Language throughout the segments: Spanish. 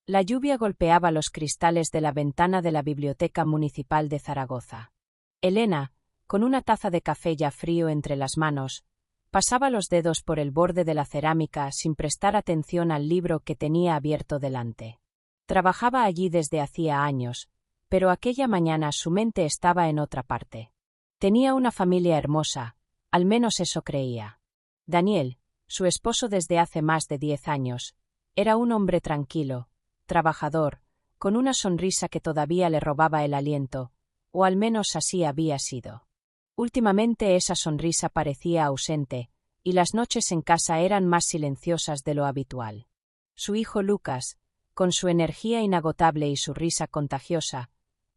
La lluvia golpeaba los cristales de la ventana de la Biblioteca Municipal de Zaragoza. Elena, con una taza de café ya frío entre las manos, pasaba los dedos por el borde de la cerámica sin prestar atención al libro que tenía abierto delante. Trabajaba allí desde hacía años, pero aquella mañana su mente estaba en otra parte. Tenía una familia hermosa, al menos eso creía. Daniel, su esposo desde hace más de 10 años, era un hombre tranquilo, trabajador, con una sonrisa que todavía le robaba el aliento, o al menos así había sido. Últimamente esa sonrisa parecía ausente, y las noches en casa eran más silenciosas de lo habitual. Su hijo Lucas, con su energía inagotable y su risa contagiosa,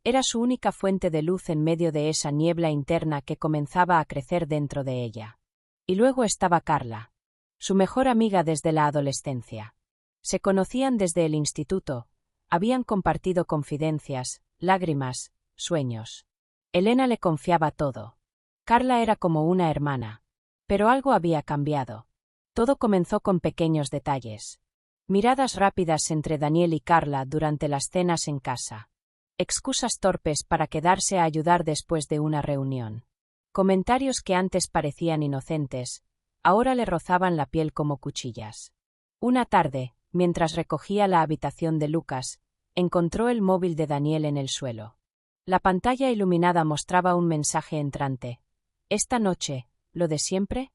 era su única fuente de luz en medio de esa niebla interna que comenzaba a crecer dentro de ella. Y luego estaba Carla, su mejor amiga desde la adolescencia. Se conocían desde el instituto, habían compartido confidencias, lágrimas, sueños. Elena le confiaba todo. Carla era como una hermana. Pero algo había cambiado. Todo comenzó con pequeños detalles. Miradas rápidas entre Daniel y Carla durante las cenas en casa. Excusas torpes para quedarse a ayudar después de una reunión. Comentarios que antes parecían inocentes, ahora le rozaban la piel como cuchillas. Una tarde, mientras recogía la habitación de Lucas, encontró el móvil de Daniel en el suelo. La pantalla iluminada mostraba un mensaje entrante. «Esta noche, ¿lo de siempre?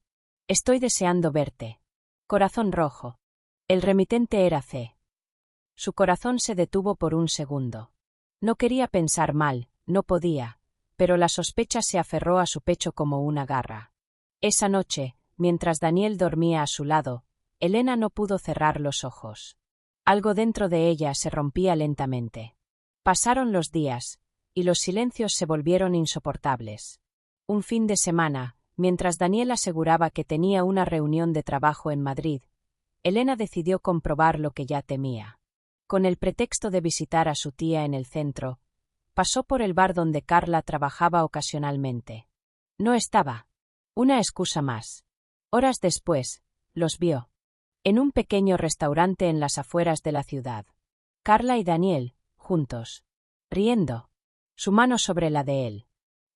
Estoy deseando verte. Corazón rojo». El remitente era C. Su corazón se detuvo por un segundo. No quería pensar mal, no podía, pero la sospecha se aferró a su pecho como una garra. Esa noche, mientras Daniel dormía a su lado, Elena no pudo cerrar los ojos. Algo dentro de ella se rompía lentamente. Pasaron los días, y los silencios se volvieron insoportables. Un fin de semana, mientras Daniel aseguraba que tenía una reunión de trabajo en Madrid, Elena decidió comprobar lo que ya temía. Con el pretexto de visitar a su tía en el centro, pasó por el bar donde Carla trabajaba ocasionalmente. No estaba. Una excusa más. Horas después, los vio. En un pequeño restaurante en las afueras de la ciudad. Carla y Daniel, juntos. Riendo. Su mano sobre la de él.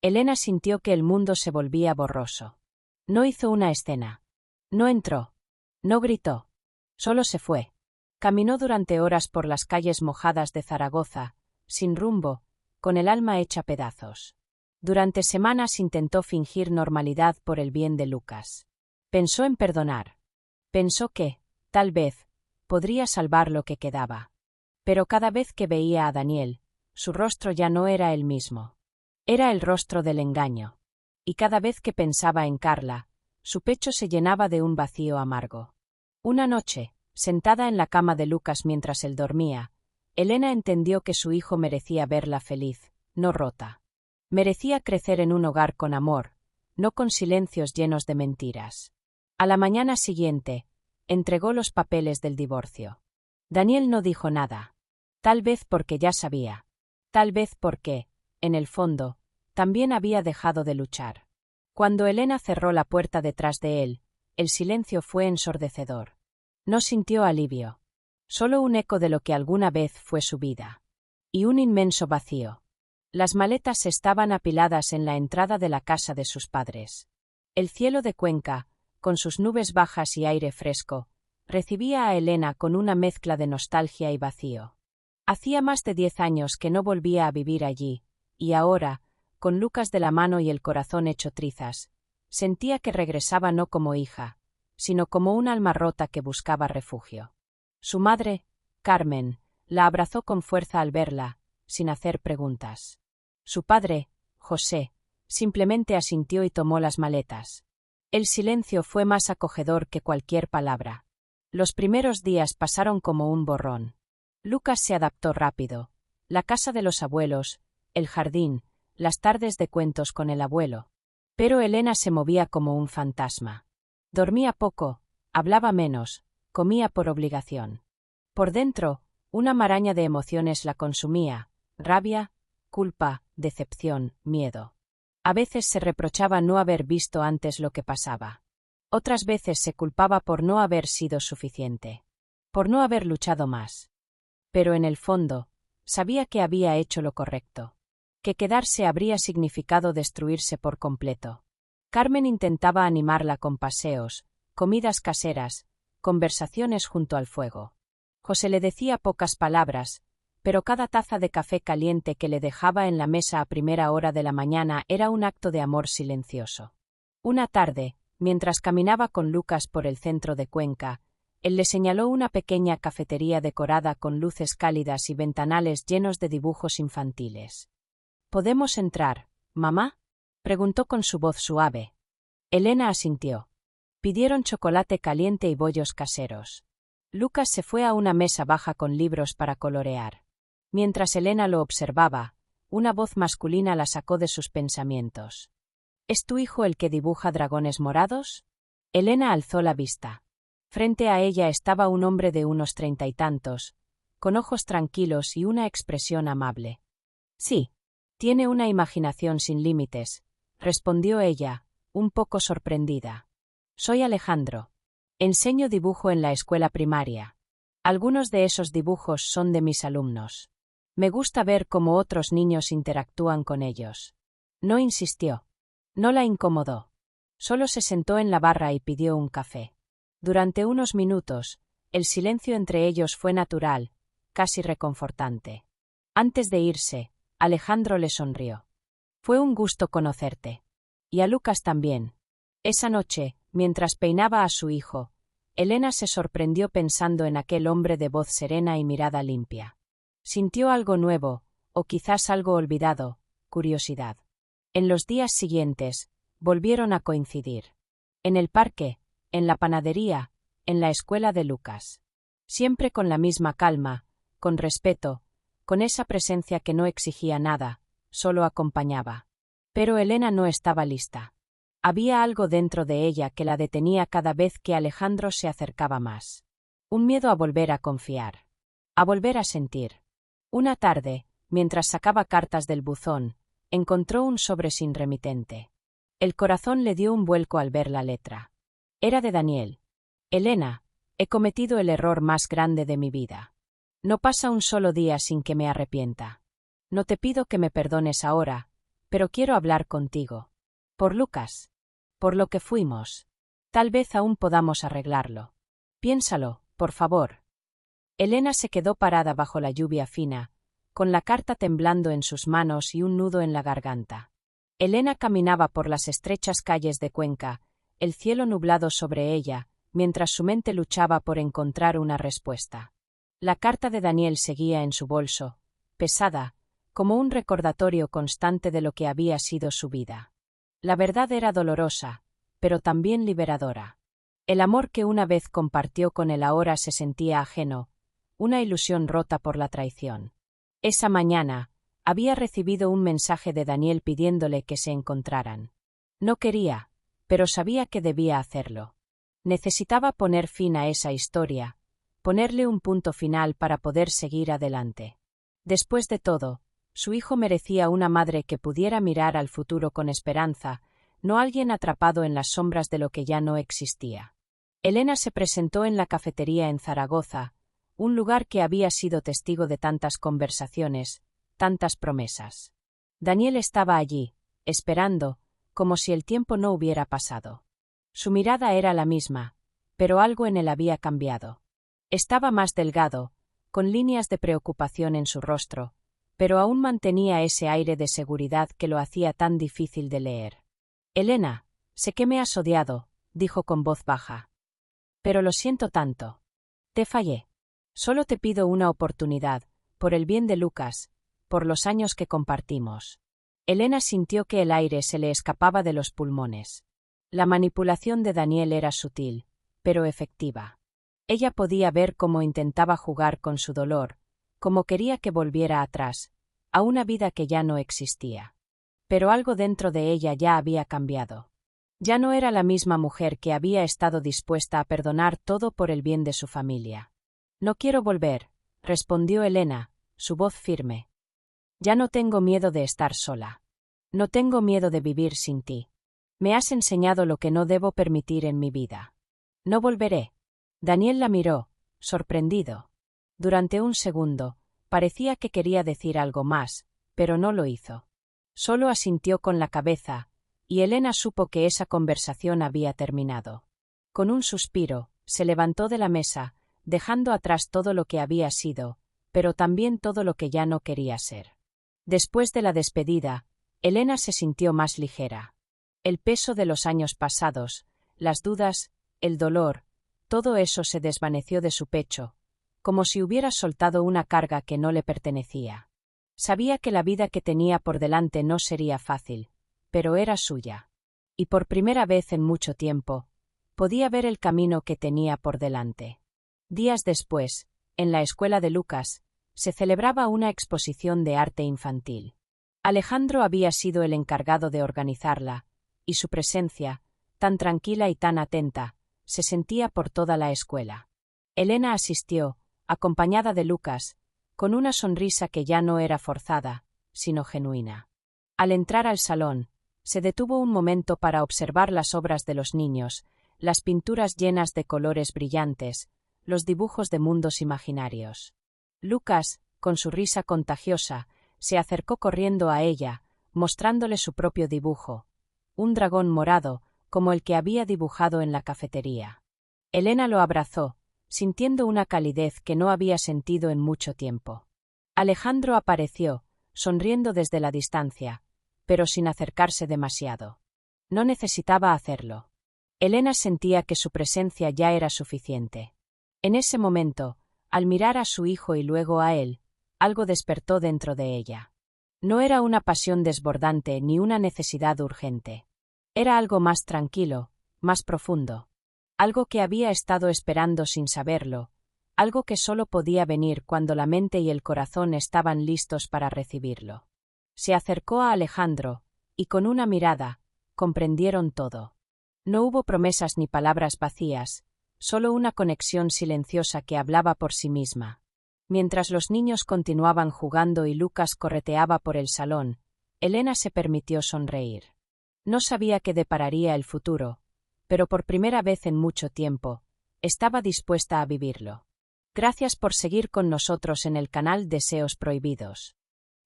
Elena sintió que el mundo se volvía borroso. No hizo una escena. No entró. No gritó. Solo se fue. Caminó durante horas por las calles mojadas de Zaragoza, sin rumbo, con el alma hecha pedazos. Durante semanas intentó fingir normalidad por el bien de Lucas. Pensó en perdonar. Pensó que, tal vez, podría salvar lo que quedaba. Pero cada vez que veía a Daniel, su rostro ya no era el mismo. Era el rostro del engaño. Y cada vez que pensaba en Carla, su pecho se llenaba de un vacío amargo. Una noche, sentada en la cama de Lucas mientras él dormía, Elena entendió que su hijo merecía verla feliz, no rota. Merecía crecer en un hogar con amor, no con silencios llenos de mentiras. A la mañana siguiente, entregó los papeles del divorcio. Daniel no dijo nada. Tal vez porque ya sabía. Tal vez porque, en el fondo, también había dejado de luchar. Cuando Elena cerró la puerta detrás de él, el silencio fue ensordecedor. No sintió alivio. Solo un eco de lo que alguna vez fue su vida. Y un inmenso vacío. Las maletas estaban apiladas en la entrada de la casa de sus padres. El cielo de Cuenca, con sus nubes bajas y aire fresco, recibía a Elena con una mezcla de nostalgia y vacío. Hacía más de 10 años que no volvía a vivir allí, y ahora, con Lucas de la mano y el corazón hecho trizas, sentía que regresaba no como hija, sino como un alma rota que buscaba refugio. Su madre, Carmen, la abrazó con fuerza al verla, sin hacer preguntas. Su padre, José, simplemente asintió y tomó las maletas. El silencio fue más acogedor que cualquier palabra. Los primeros días pasaron como un borrón. Lucas se adaptó rápido. La casa de los abuelos, el jardín, las tardes de cuentos con el abuelo. Pero Elena se movía como un fantasma. Dormía poco, hablaba menos, comía por obligación. Por dentro, una maraña de emociones la consumía: rabia, culpa, decepción, miedo. A veces se reprochaba no haber visto antes lo que pasaba. Otras veces se culpaba por no haber sido suficiente. Por no haber luchado más. pero en el fondo, sabía que había hecho lo correcto. Que quedarse habría significado destruirse por completo. Carmen intentaba animarla con paseos, comidas caseras, conversaciones junto al fuego. José le decía pocas palabras, pero cada taza de café caliente que le dejaba en la mesa a primera hora de la mañana era un acto de amor silencioso. Una tarde, mientras caminaba con Lucas por el centro de Cuenca, él le señaló una pequeña cafetería decorada con luces cálidas y ventanales llenos de dibujos infantiles. —¿Podemos entrar, mamá? —preguntó con su voz suave. Elena asintió. Pidieron chocolate caliente y bollos caseros. Lucas se fue a una mesa baja con libros para colorear. Mientras Elena lo observaba, una voz masculina la sacó de sus pensamientos. —¿Es tu hijo el que dibuja dragones morados? Elena alzó la vista. Frente a ella estaba un hombre de unos 30 y tantos, con ojos tranquilos y una expresión amable. —Sí. Tiene una imaginación sin límites —respondió ella, un poco sorprendida. —Soy Alejandro. Enseño dibujo en la escuela primaria. Algunos de esos dibujos son de mis alumnos. Me gusta ver cómo otros niños interactúan con ellos. No insistió. No la incomodó. Solo se sentó en la barra y pidió un café. Durante unos minutos, el silencio entre ellos fue natural, casi reconfortante. Antes de irse, Alejandro le sonrió. Fue un gusto conocerte. Y a Lucas también. Esa noche, mientras peinaba a su hijo, Elena se sorprendió pensando en aquel hombre de voz serena y mirada limpia. Sintió algo nuevo, o quizás algo olvidado, curiosidad. En los días siguientes, volvieron a coincidir. En el parque, en la panadería, en la escuela de Lucas. Siempre con la misma calma, con respeto, con esa presencia que no exigía nada, solo acompañaba. Pero Elena no estaba lista. Había algo dentro de ella que la detenía cada vez que Alejandro se acercaba más. Un miedo a volver a confiar. A volver a sentir. Una tarde, mientras sacaba cartas del buzón, encontró un sobre sin remitente. El corazón le dio un vuelco al ver la letra. Era de Daniel. Elena, he cometido el error más grande de mi vida. No pasa un solo día sin que me arrepienta. No te pido que me perdones ahora, pero quiero hablar contigo. Por Lucas. Por lo que fuimos. Tal vez aún podamos arreglarlo. Piénsalo, por favor. Elena se quedó parada bajo la lluvia fina, con la carta temblando en sus manos y un nudo en la garganta. Elena caminaba por las estrechas calles de Cuenca, el cielo nublado sobre ella, mientras su mente luchaba por encontrar una respuesta. La carta de Daniel seguía en su bolso, pesada, como un recordatorio constante de lo que había sido su vida. La verdad era dolorosa, pero también liberadora. El amor que una vez compartió con él ahora se sentía ajeno, una ilusión rota por la traición. Esa mañana, había recibido un mensaje de Daniel pidiéndole que se encontraran. No quería, pero sabía que debía hacerlo. Necesitaba poner fin a esa historia, ponerle un punto final para poder seguir adelante. Después de todo, su hijo merecía una madre que pudiera mirar al futuro con esperanza, no alguien atrapado en las sombras de lo que ya no existía. Elena se presentó en la cafetería en Zaragoza, un lugar que había sido testigo de tantas conversaciones, tantas promesas. Daniel estaba allí, esperando, como si el tiempo no hubiera pasado. Su mirada era la misma, pero algo en él había cambiado. Estaba más delgado, con líneas de preocupación en su rostro, pero aún mantenía ese aire de seguridad que lo hacía tan difícil de leer. Elena, sé que me has odiado, dijo con voz baja. Pero lo siento tanto. Te fallé. Solo te pido una oportunidad, por el bien de Lucas, por los años que compartimos. Elena sintió que el aire se le escapaba de los pulmones. La manipulación de Daniel era sutil, pero efectiva. Ella podía ver cómo intentaba jugar con su dolor, cómo quería que volviera atrás, a una vida que ya no existía. Pero algo dentro de ella ya había cambiado. Ya no era la misma mujer que había estado dispuesta a perdonar todo por el bien de su familia. No quiero volver, respondió Elena, su voz firme. Ya no tengo miedo de estar sola. No tengo miedo de vivir sin ti. Me has enseñado lo que no debo permitir en mi vida. No volveré. Daniel la miró, sorprendido. Durante un segundo, parecía que quería decir algo más, pero no lo hizo. Solo asintió con la cabeza, y Elena supo que esa conversación había terminado. Con un suspiro, se levantó de la mesa, dejando atrás todo lo que había sido, pero también todo lo que ya no quería ser. Después de la despedida, Elena se sintió más ligera. El peso de los años pasados, las dudas, el dolor, todo eso se desvaneció de su pecho, como si hubiera soltado una carga que no le pertenecía. Sabía que la vida que tenía por delante no sería fácil, pero era suya. Y por primera vez en mucho tiempo, podía ver el camino que tenía por delante. Días después, en la escuela de Lucas, se celebraba una exposición de arte infantil. Alejandro había sido el encargado de organizarla, y su presencia, tan tranquila y tan atenta, se sentía por toda la escuela. Elena asistió, acompañada de Lucas, con una sonrisa que ya no era forzada, sino genuina. Al entrar al salón, se detuvo un momento para observar las obras de los niños, las pinturas llenas de colores brillantes, los dibujos de mundos imaginarios. Lucas, con su risa contagiosa, se acercó corriendo a ella, mostrándole su propio dibujo, un dragón morado, como el que había dibujado en la cafetería. Elena lo abrazó, sintiendo una calidez que no había sentido en mucho tiempo. Alejandro apareció, sonriendo desde la distancia, pero sin acercarse demasiado. No necesitaba hacerlo. Elena sentía que su presencia ya era suficiente. En ese momento, al mirar a su hijo y luego a él, algo despertó dentro de ella. No era una pasión desbordante ni una necesidad urgente. Era algo más tranquilo, más profundo. Algo que había estado esperando sin saberlo, algo que solo podía venir cuando la mente y el corazón estaban listos para recibirlo. Se acercó a Alejandro, y con una mirada, comprendieron todo. No hubo promesas ni palabras vacías, solo una conexión silenciosa que hablaba por sí misma. Mientras los niños continuaban jugando y Lucas correteaba por el salón, Elena se permitió sonreír. No sabía qué depararía el futuro, pero por primera vez en mucho tiempo, estaba dispuesta a vivirlo. Gracias por seguir con nosotros en el canal Deseos Prohibidos.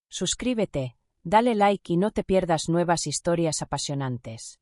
Suscríbete, dale like y no te pierdas nuevas historias apasionantes.